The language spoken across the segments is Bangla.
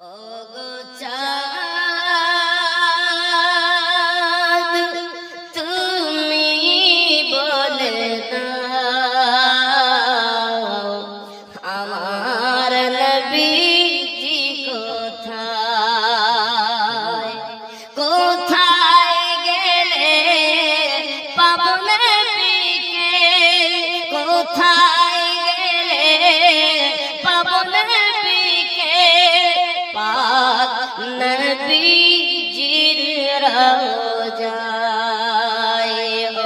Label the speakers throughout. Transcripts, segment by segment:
Speaker 1: ওগো চাঁদ তুমি বলে দাও আমার নবীজি কোথায় কোথায় গেলে পাবো নবীকে কোথায় গেলে পাবো নবীকে পাক নবীজির রওজায়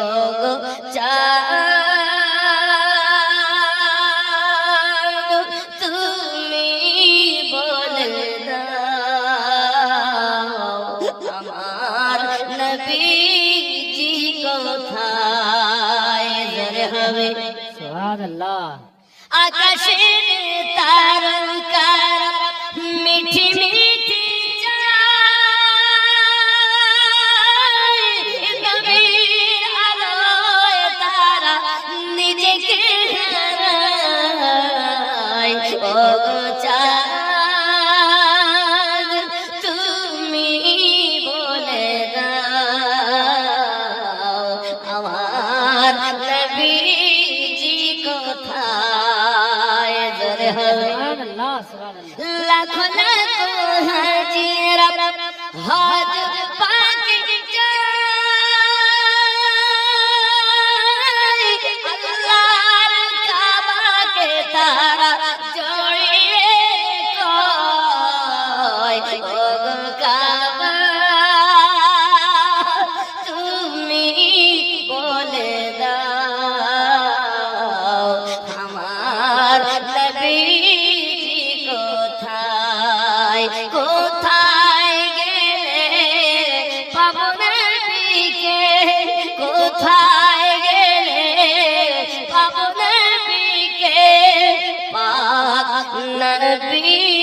Speaker 1: ওগো চাঁদ তুমি বলে দাও আমার নবীজি কোথায় জোরে হবে সুবহানাল্লাহ আকাশের তারকার মিঠি মিঠি চায় নবীর আলোয় তারা নিজেকে হারায় ওগো চাঁদ তুমি বলে দাও আমার নবীজি কোথায় জোরে হবে লাখো লাখো হাজিরা হজ পাক যায় আল্লাহর কাবাকে তারা জড়িয়ে কয় ওগো কাবা তুমি বলে দাও আমার নবীজি কোথায় কোথায় গেলে পাবো নবীকে কোথায় গেলে পাবো নবীকে পাক নবী